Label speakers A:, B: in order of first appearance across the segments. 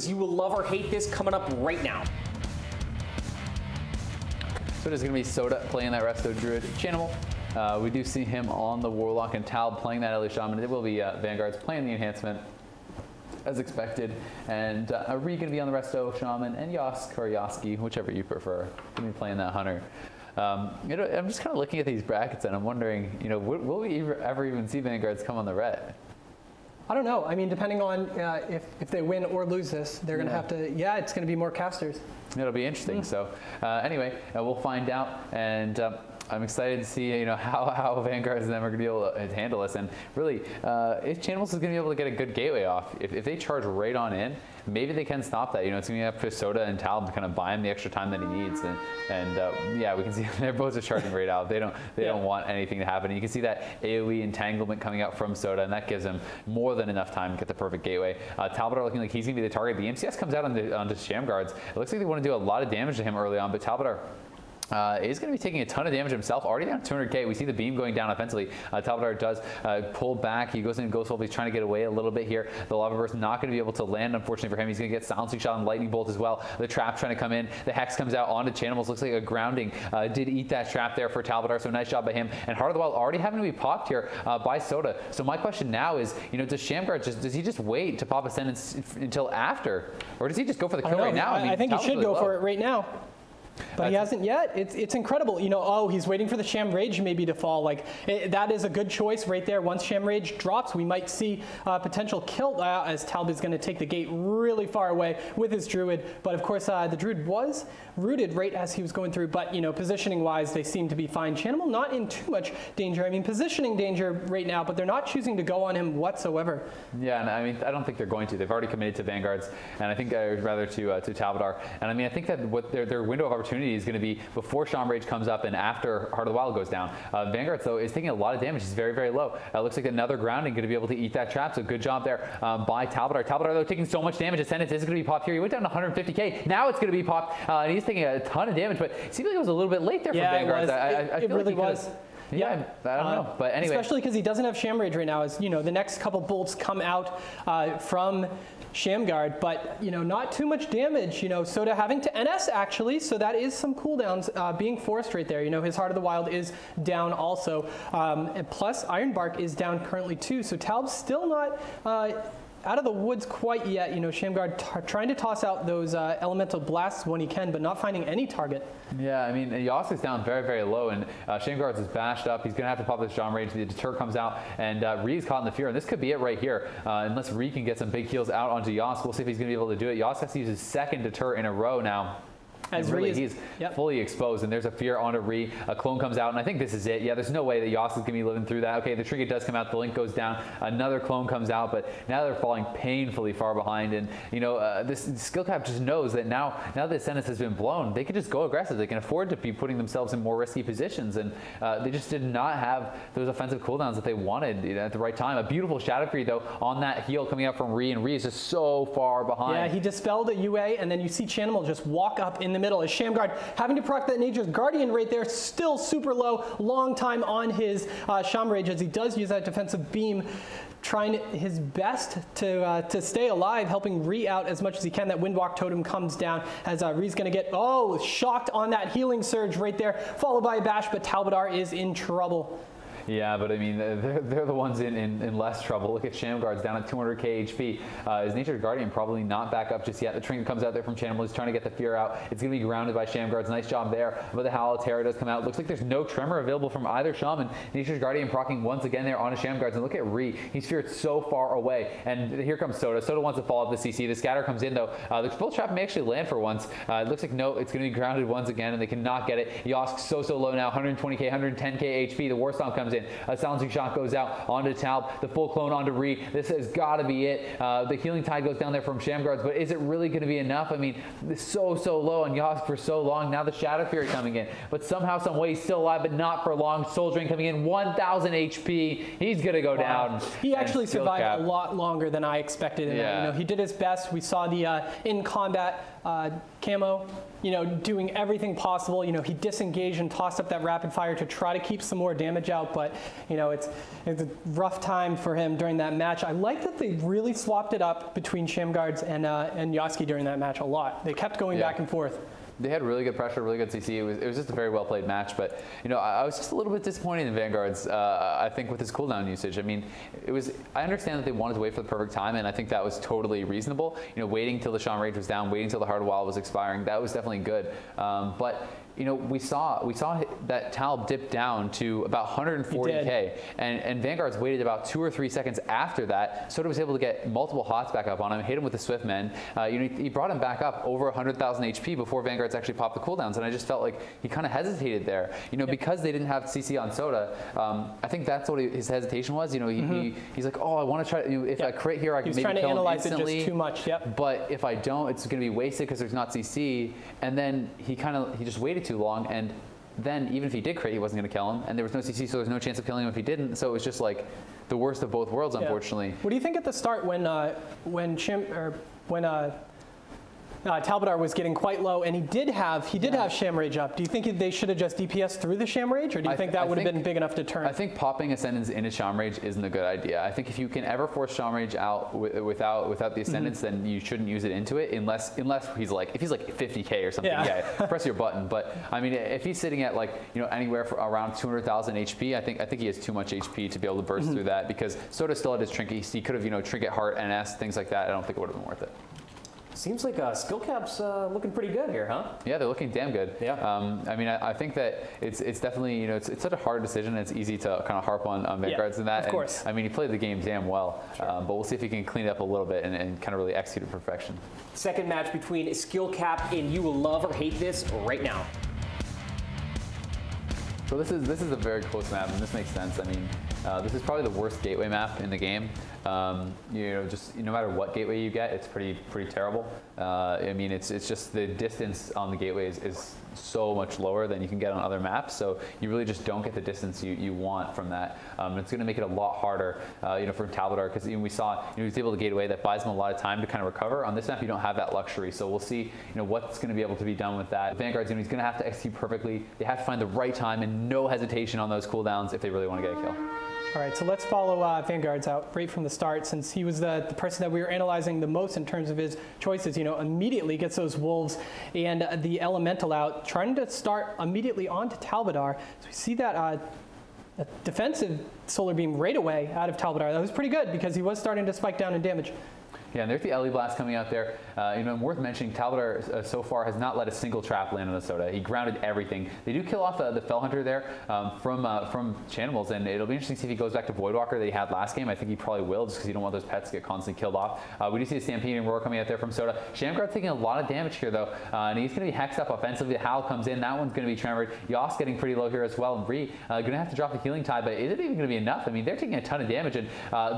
A: You will love or hate this coming up right now.
B: So there's going to be Sodah playing that Resto Druid Chanimal. We do see him on the Warlock and Talb playing that Ellie Shaman. It will be Vanguards playing the enhancement as expected. And Rhee going to be on the Resto Shaman, and Yoske or Yoske, whichever you prefer, going to be playing that Hunter. I'm just kind of looking at these brackets and I'm wondering, will we ever even see Vanguards come on the ret?
C: I don't know. I mean, depending on if they win or lose this, they're going to have to, it's going to be more casters. It'll
B: be interesting. So anyway, we'll find out. And I'm excited to see how Vanguards and them are going to be able to handle this. And really, if Chanimals is going to be able to get a good gateway off, if they charge right on in, maybe they can stop that. It's going to be up to Sodah and Talb to kind of buy him the extra time that he needs. And yeah, we can see they're both just charging right out. They don't want anything to happen. And you can see that AoE entanglement coming out from Sodah, and that gives him more than enough time to get the perfect gateway. Talbadar looking like he's going to be the target. The MCS comes out onto Shamguards. It looks like they want to do a lot of damage to him early on, but Talbadar is going to be taking a ton of damage himself, already down 200k. We see the beam going down offensively. Talbadar does pull back. He goes in Ghost Wolf. He's trying to get away a little bit here. The Lava Burst not going to be able to land, unfortunately for him. He's going to get Silencing Shot and Lightning Bolt as well. The trap trying to come in. The Hex comes out onto Chanimals. Looks like a grounding. Did eat that trap there for Talbadar, so nice job by him. And Heart of the Wild already having to be popped here by Sodah. So my question now is, does Shamguard does he just wait to pop Ascendance until after? Or does he just go for the kill right now?
C: I think he should go for it right now. But he hasn't yet. It's incredible. He's waiting for the Sham Rage maybe to fall. That is a good choice right there. Once Sham Rage drops, we might see potential kill as Talb is going to take the gate really far away with his Druid. But of course, the Druid was rooted right as he was going through. But positioning-wise, they seem to be fine. Chanimal not in too much danger. I mean, positioning danger right now, but they're not choosing to go on him whatsoever.
B: Yeah, and I mean, I don't think they're going to. They've already committed to Vanguards, and I think rather to Talbadar. And I mean, I think that what their window of opportunity is going to be before Sham Rage comes up and after Heart of the Wild goes down. Vanguards, though, is taking a lot of damage. He's very, very low. Looks like another grounding going to be able to eat that trap, so good job there by Talbadar. Talbadar, though, taking so much damage. Ascendance is going to be popped here. He went down to 150k. Now it's going to be popped, and he's taking a ton of damage, but it seemed like it was a little bit late there from Vanguards.
C: It really was.
B: Yeah, I don't know, but anyway.
C: Especially because he doesn't have Sham Rage right now. As the next couple bolts come out from Shamguard, but not too much damage. Sodah having to NS actually, so that is some cooldowns being forced right there. His Heart of the Wild is down also, and plus Ironbark is down currently too. So Talb's still not out of the woods quite yet. Shamguard trying to toss out those elemental blasts when he can, but not finding any target.
B: Yeah, I mean, Yoske's down very, very low, and Shamguard's is bashed up. He's going to have to pop this Sham Rage. The deter comes out, and Rhee's caught in the fear, and this could be it right here. Unless Rhee can get some big heals out onto Yoske, we'll see if he's going to be able to do it. Yoske has to use his second deter in a row now. As really, he's fully exposed, and there's a fear onto Rhee. A clone comes out, and I think this is it. Yeah, there's no way that Yoske is going to be living through that. Okay, the trinket does come out, the link goes down, another clone comes out, but now they're falling painfully far behind. And this skill cap just knows that now that the Ascendance has been blown, they can just go aggressive. They can afford to be putting themselves in more risky positions, and they just did not have those offensive cooldowns that they wanted at the right time. A beautiful Shadow Fury though on that heal coming out from Rhee, and Rhee is just so far behind.
C: Yeah, he dispelled a UA, and then you see Chanimal just walk up in the middle as Shamguard having to proc that Nature's Guardian right there, still super low, long time on his Sham Rage as he does use that defensive beam, trying his best to stay alive, helping Rhee out as much as he can. That Windwalk Totem comes down as Rhee's going to get, shocked on that healing surge right there, followed by a bash, but Talbadar is in trouble.
B: Yeah, but I mean, they're the ones in less trouble. Look at Shamguard's down at 200k HP. His Nature's Guardian probably not back up just yet. The trinket comes out there from Chanimals. He's trying to get the fear out. It's going to be grounded by Shamguard's. Nice job there. But the Howl of Terror does come out. Looks like there's no Tremor available from either Shaman. Nature's Guardian proccing once again there on a Shamguard's. And look at Rhee. He's feared so far away. And here comes Sodah. Sodah wants to follow up the CC. The scatter comes in though. The full trap may actually land for once. It looks like no, it's going to be grounded once again, and they cannot get it. Yoske so low now. 120k, 110k HP. The Warstomp comes in. A Silencing Shot goes out onto Talb, the full clone onto Rhee. This has got to be it. The Healing Tide goes down there from Shamguards, but is it really going to be enough? I mean, it's so low on Yoske for so long. Now the Shadow Fury coming in, but somehow, some way, he's still alive, but not for long. Soul Drain coming in, 1,000 HP. He's going to go down.
C: He actually survived a lot longer than I expected. And, he did his best. We saw the in combat camo, doing everything possible. He disengaged and tossed up that rapid fire to try to keep some more damage out, but but it's a rough time for him during that match. I like that they really swapped it up between Shamguards and Yoske during that match a lot. They kept going back and forth.
B: They had really good pressure, really good CC. It was just a very well played match. But I was just a little bit disappointed in Vanguards. I think with his cooldown usage. I mean, I understand that they wanted to wait for the perfect time, and I think that was totally reasonable. Waiting till the Shaman Rage was down, waiting till the Heart of Wild was expiring. That was definitely good. But we saw that Talb dipped down to about 140k, and Vanguards waited about 2 or 3 seconds after that. Sodah was able to get multiple hots back up on him, hit him with the Swift Men. He brought him back up over 100,000 HP before Vanguards actually popped the cooldowns, and I just felt like he kind of hesitated there. Because they didn't have CC on Sodah. I think that's what his hesitation was. He's like, oh, I want to try. If I crit here, I can maybe kill him instantly.
C: It just too much.
B: But if I don't, it's going to be wasted because there's not CC. And then he just waited too long, and then even if he did crit, he wasn't going to kill him, and there was no CC, so there's no chance of killing him if he didn't. So it was just like the worst of both worlds, unfortunately.
C: What do you think at the start when Talbadar was getting quite low, and he did have Sham Rage up? Do you think they should have just DPS through the Sham Rage, or do you think that would have been big enough to turn?
B: I think popping Ascendants into Sham Rage isn't a good idea. I think if you can ever force Sham Rage out without the Ascendants, then you shouldn't use it into it unless he's like 50k or something. Yeah, press your button. But I mean, if he's sitting at anywhere for around 200,000 HP, I think he has too much HP to be able to burst through that, because Sodah still had his trinket. He could have Trinket Heart, NS, things like that. I don't think it would have been worth it.
A: Seems like skill cap's looking pretty good here, huh?
B: Yeah, they're looking damn good.
A: Yeah.
B: I mean, I think that it's definitely it's such a hard decision. It's easy to kind of harp on Vanguards in that.
C: Of course.
B: And, I mean, he played the game damn well, but we'll see if he can clean it up a little bit and kind of really execute it to perfection.
A: Second match between skill cap and you will love or hate this right now.
B: So this is a very close map, and this makes sense. I mean, this is probably the worst gateway map in the game. Just no matter what gateway you get, it's pretty terrible. I mean, it's just the distance on the gateway is so much lower than you can get on other maps. So you really just don't get the distance you want from that. It's going to make it a lot harder, for Talbadar, because we saw he was able to gate away. That buys him a lot of time to kind of recover. On this map, you don't have that luxury. So we'll see, what's going to be able to be done with that. Vanguards, he's going to have to execute perfectly. They have to find the right time and no hesitation on those cooldowns if they really want to get a kill.
C: All right, so let's follow Vanguards out right from the start, since he was the person that we were analyzing the most in terms of his choices. Immediately gets those Wolves and the Elemental out, trying to start immediately onto Talbadar. So we see that a defensive Solar Beam right away out of Talbadar. That was pretty good because he was starting to spike down in damage.
B: Yeah, and there's the Ellie Blast coming out there. Worth mentioning, Talbadar so far has not let a single trap land on the Sodah. He grounded everything. They do kill off the Fell Hunter there from Chanimals, and it'll be interesting to see if he goes back to Voidwalker that he had last game. I think he probably will, just because you don't want those pets to get constantly killed off. We do see a Stampeding Roar coming out there from Sodah. Shamguard's taking a lot of damage here, though, and he's going to be hexed up offensively. Howl comes in. That one's going to be tremored. Yoske getting pretty low here as well, and Rhee going to have to drop the Healing Tide, but is it even going to be enough? I mean, they're taking a ton of damage, and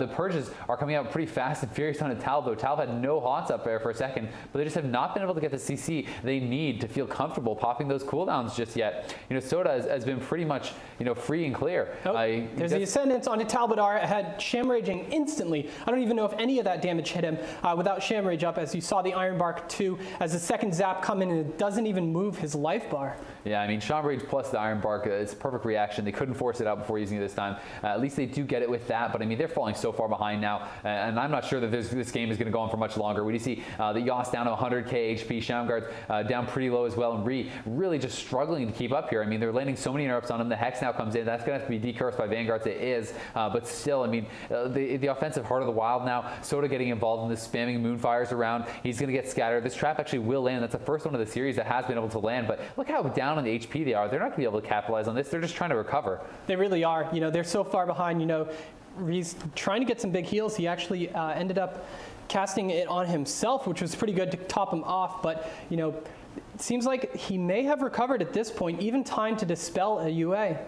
B: the Purges are coming out pretty fast and furious on Talb, though. Talb had no hots up there for a second, but they just have not been able to get the CC they need to feel comfortable popping those cooldowns just yet. Sodah has been pretty much free and clear.
C: There's the Ascendants onto Talbadar. Had Sham Raging instantly. I don't even know if any of that damage hit him without Sham Rage up, as you saw the Iron Bark 2 as the second zap come in, and it doesn't even move his life bar. Yeah,
B: I mean, Sham Rage plus the Iron Bark, it's a perfect reaction. They couldn't force it out before using it this time. At least they do get it with that, but I mean, they're falling so far behind now, and I'm not sure that this game is going to go on for much longer. We do see the Yoske down to 100k HP, Shamguard down pretty low as well, and Rhee really just struggling to keep up here. I mean, they're landing so many interrupts on him. The Hex now comes in. That's going to have to be decursed by Vanguards. It is, but still, I mean, the offensive Heart of the Wild now, Sodah getting involved in this, spamming Moonfires around. He's going to get scattered. This trap actually will land. That's the first one of the series that has been able to land, but look how down on the HP they are. They're not going to be able to capitalize on this. They're just trying to recover.
C: They really are. They're so far behind. Rhee's trying to get some big heals. He actually ended up casting it on himself, which was pretty good to top him off, but it seems like he may have recovered at this point, even time to dispel a UA.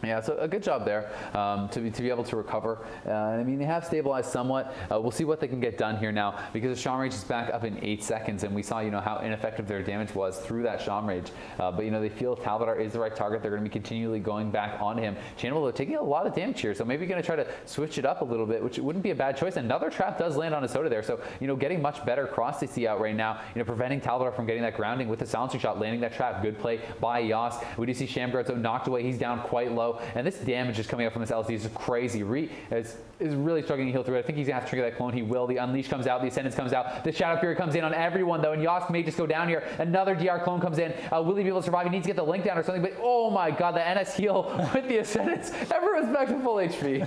B: Yeah, so a good job there to be able to recover. I mean, they have stabilized somewhat. We'll see what they can get done here now, because the Shaman Rage is back up in 8 seconds, and we saw how ineffective their damage was through that Shaman Rage. But they feel Talbadar is the right target. They're going to be continually going back on him. Chanimals are taking a lot of damage here, so maybe going to try to switch it up a little bit, which wouldn't be a bad choice. Another trap does land on a Sodah there, so getting much better cross CC out right now. Preventing Talbadar from getting that grounding with the silencing shot, landing that trap. Good play by Yoske. We do see Shamguard knocked away. He's down quite low. low, and this damage just coming up from this LC is just crazy. Rhee is really struggling to heal through it. I think he's gonna have to trigger that clone. He will. The Unleash comes out, the Ascendance comes out, the Shadow Fury comes in on everyone though, and Yoske may just go down here. Another DR clone comes in. Will he be able to survive? He needs to get the link down or something, but oh my god, the NS heal with the Ascendance. Everyone's back to full HP.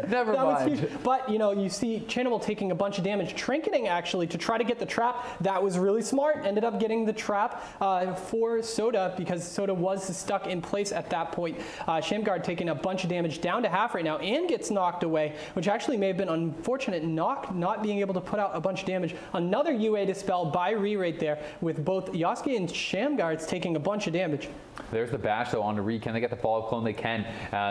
B: Never mind.
C: But you know, you see Chanimal taking a bunch of damage, trinketing actually to try to get the trap. That was really smart. Ended up getting the trap for Sodah because Sodah was stuck in place at that point. Shamguard taking a bunch of damage down to half right now and gets knocked away, which actually may have been unfortunate, not being able to put out a bunch of damage. Another UA dispel by Rhee right there with both Yoske and Shamguards taking a bunch of damage.
B: There's the bash though onto Rhee. Can they get the follow-up clone? They can.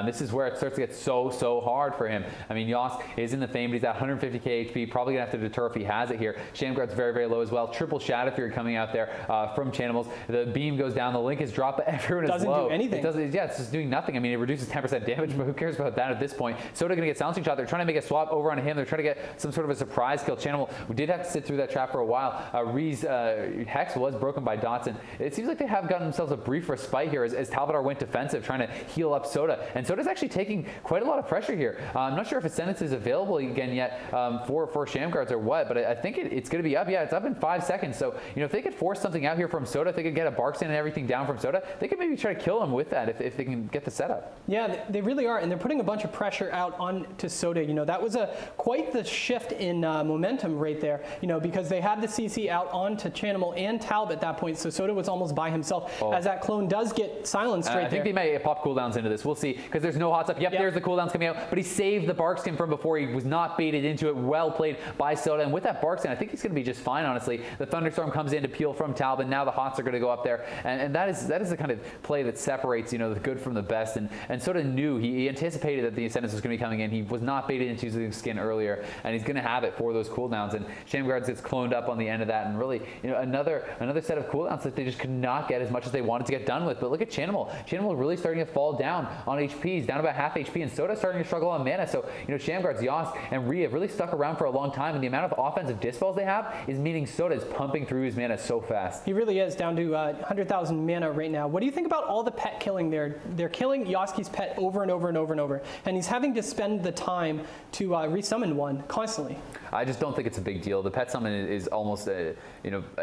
B: This is where it starts to get so hard for him. I mean, Yoske is in the fame, but he's at 150k HP. Probably gonna have to deter if he has it here. Shamguard's very low as well. Triple Shadow Fury coming out there from Chanimals. The beam goes down. The link is dropped, but everyone is low.
C: Doesn't do anything.
B: It doesn't. Yeah, it's just doing nothing. I mean, it reduces 10% damage, but who cares about that at this point? Sodah gonna get silencing shot. They're trying to make a swap over on him. They're trying to get some sort of a surprise kill. Chanimal, we did have to sit through that trap for a while. Rhee's Hex was broken by Dotson. It seems like they have gotten themselves a brief respite here as Talbadar went defensive, trying to heal up Sodah. And Sodah's actually taking quite a lot of pressure here. I'm not sure if Ascendance is available again yet for Shamguards or what, but I think it's going to be up. Yeah, it's up in 5 seconds. So, you know, if they could force something out here from Sodah, if they could get a Barkskin and everything down from Sodah, they could maybe try to kill him with that if they can get the setup.
C: Yeah, they really are, and they're putting a bunch of pressure out on to Sodah. You know, that was quite the shift in momentum right there, you know, because they had the CC out onto Chanimal and Talb at that point, so Sodah was almost by himself as that clone does get silenced right there.
B: I think they may pop cooldowns into this. We'll see, because there's no hot stuff. Yep, there's the cooldowns coming out, but he saved the Barkskin from before. He was not baited into it. Well played by Sodah, and with that Barkskin, I think he's going to be just fine, honestly. The Thunderstorm comes in to peel from Talb, and now the hots are going to go up there, and that is the kind of play that separates, you know, the good from the best, and Sodah knew, he anticipated that the Ascendance was going to be coming in. He was not baited into using skin earlier, and he's going to have it for those cooldowns, and Shamguards gets cloned up on the end of that, and really, you know, another set of cooldowns that they just could not get as much as they wanted to get done with. But look at Chanimal. Chanimal really starting to fall down on HP. He's down about half HP, and Sodah starting to struggle on mana. So, you know, Shamguards, Yoske, and Rhee have really stuck around for a long time, and the amount of offensive dispels they have is meaning Sodah is pumping through his mana so fast.
C: He really is, down to 100,000 mana right now. What do you think about all the pet killing there? They're killing Yoske's pet over and over and over and over, and he's having to spend the time to resummon one constantly.
B: I just don't think it's a big deal. The pet summon is almost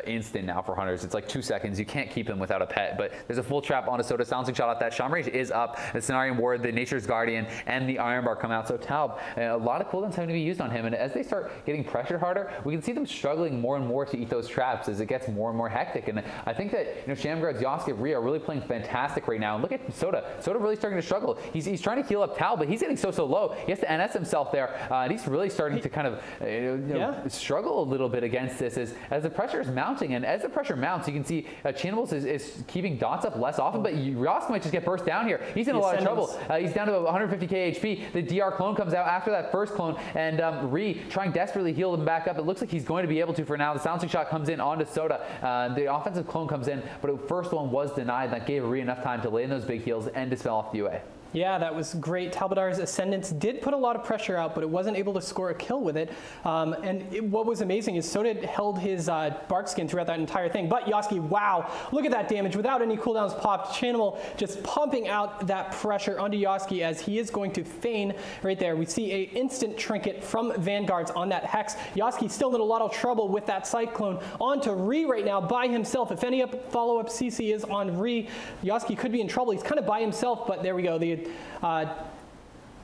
B: instant now for hunters. It's like 2 seconds. You can't keep him without a pet, but there's a full trap on a Sodah. Silencing shot at that. Shaman Rage is up. The Cenarian Ward, the Nature's Guardian, and the Iron Bar come out. So Talb, a lot of cooldowns having to be used on him, and as they start getting pressured harder, we can see them struggling more and more to eat those traps as it gets more and more hectic. And I think that, you know, Shamguards, Yoske, Rhee are really playing fantastic right now. And look at Sodah. Sodah really starting to struggle. He's trying to heal up Talb, but he's getting so low. He has to NS himself there, and he's really starting to kind of struggle a little bit against this as the pressure is mounting. And as the pressure mounts, you can see Chanimals is keeping dots up less often, but Yoske might just get burst down here. He's in a lot of trouble. He's down to 150k HP. The DR clone comes out after that first clone, and Rhee trying desperately to heal him back up. It looks like he's going to be able to for now. The silencing shot comes in onto Sodah. The offensive clone comes in, but the first one was denied. That gave Rhee enough time to lay in those big heals and dispel off the UA.
C: Yeah, that was great. Talbadar's Ascendance did put a lot of pressure out, but it wasn't able to score a kill with it. What was amazing is Sodah held his Barkskin throughout that entire thing. But Yoske, wow, look at that damage without any cooldowns popped. Chanimal just pumping out that pressure onto Yoske as he is going to feign right there. We see a instant trinket from Vanguards on that Hex. Yoske still in a lot of trouble with that Cyclone onto Rhee right now by himself. If any follow-up CC is on Rhee, Yoske could be in trouble. He's kind of by himself, but there we go.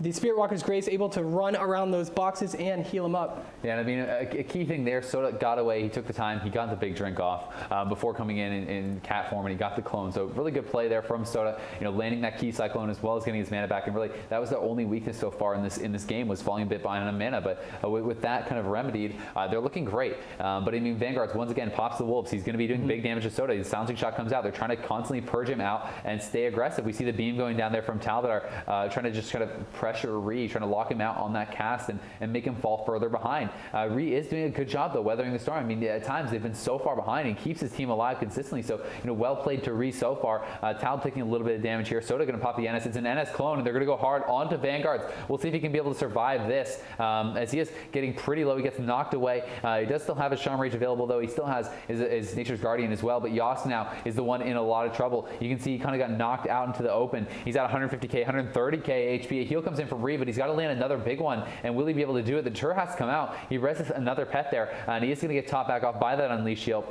C: The Spirit Walker's Grace able to run around those boxes and heal him up.
B: Yeah, and I mean, a key thing there, Sodah got away. He took the time. He got the big drink off before coming in cat form, and he got the clone. So really good play there from Sodah, you know, landing that key Cyclone as well as getting his mana back. And really, that was their only weakness so far in this game, was falling a bit behind on mana. But with that kind of remedied, they're looking great. But I mean, Vanguards, once again, pops the Wolves. He's going to be doing big damage to Sodah. The silencing shot comes out. They're trying to constantly purge him out and stay aggressive. We see the beam going down there from Talbadar, trying to just kind of press pressure Rhee, trying to lock him out on that cast and make him fall further behind. Rhee is doing a good job, though, weathering the storm. I mean, at times they've been so far behind and keeps his team alive consistently. So, well played to Rhee so far. Talb taking a little bit of damage here. Sodah going to pop the NS. It's an NS clone, and they're going to go hard onto Vanguards. We'll see if he can be able to survive this, as he is getting pretty low. He gets knocked away. He does still have his Charm Rage available, though. He still has his Nature's Guardian as well, but Yoske now is the one in a lot of trouble. You can see he kind of got knocked out into the open. He's at 150k, 130k HP. A heal comes in from Rhee, but he's got to land another big one, and will he be able to do it? The turret has to come out. He rests another pet there, and he is going to get topped back off by that Unleash shield.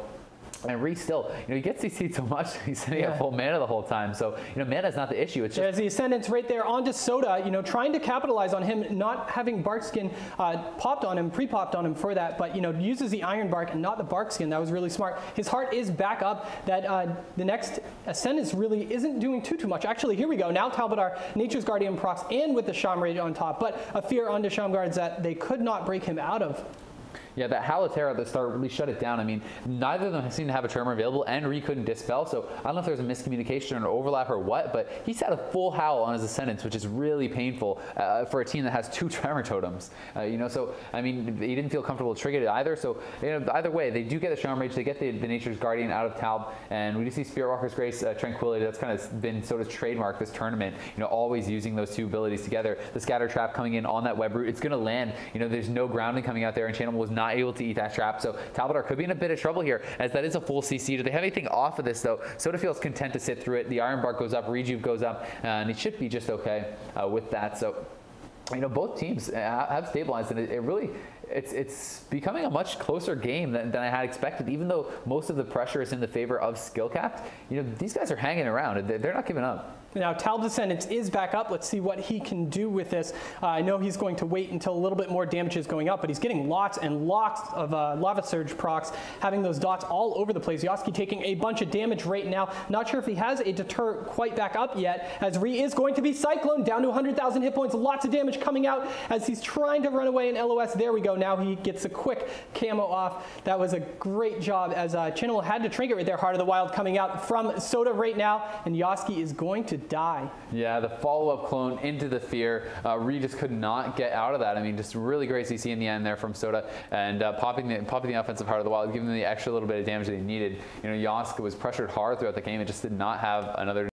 B: And Rhee still, he gets CC'd so much, he's sitting at full mana the whole time. So, mana's not the issue. It's just
C: there's the Ascendants right there onto Sodah, trying to capitalize on him, not having Bark Skin popped on him, pre-popped on him for that, but, uses the Iron Bark and not the Bark Skin. That was really smart. His heart is back up. That the next Ascendants really isn't doing too much. Actually, here we go. Now Talbadar, Nature's Guardian procs, and with the Charm Rage on top, but a fear onto Shamgards that they could not break him out of.
B: Yeah, that Halaterra at the start really shut it down. I mean, neither of them seem to have a Tremor available, and Rhee couldn't dispel, so I don't know if there's a miscommunication or an overlap or what, but he's had a full Howl on his Ascendants, which is really painful for a team that has 2 Tremor Totems. So, I mean, he didn't feel comfortable triggering it either, so, either way, they do get the Charm Rage, they get the Nature's Guardian out of Talb, and we do see Spirit Walker's Grace, Tranquility. That's kind of been Sodah's trademark this tournament, always using those 2 abilities together. The Scatter Trap coming in on that web root, it's going to land. There's no grounding coming out there, and Chanimal was not able to eat that trap, so Talbadar could be in a bit of trouble here, as that is a full CC. Do they have anything off of this, though? Sodah feels content to sit through it. The Iron Bark goes up, Rejuve goes up, and he should be just okay with that. So, both teams have stabilized, and it really, it's becoming a much closer game than I had expected. Even though most of the pressure is in the favor of skill capped, these guys are hanging around. They're not giving up.
C: Now, Talb's Ascendants is back up. Let's see what he can do with this. I know he's going to wait until a little bit more damage is going up, but he's getting lots and lots of Lava Surge procs, having those dots all over the place. Yoske taking a bunch of damage right now. Not sure if he has a deter quite back up yet, as Rhee is going to be Cyclone down to 100,000 hit points. Lots of damage coming out as he's trying to run away in LOS. There we go. Now he gets a quick camo off. That was a great job, as Chanimal had to trinket right there. Heart of the Wild coming out from Sodah right now, and Yoske is going to die.
B: Yeah, the follow-up clone into the fear. Rhee just could not get out of that. I mean, just really great CC in the end there from Sodah, and popping the offensive Heart of the Wild, giving them the extra little bit of damage they needed. Yoske was pressured hard throughout the game and just did not have another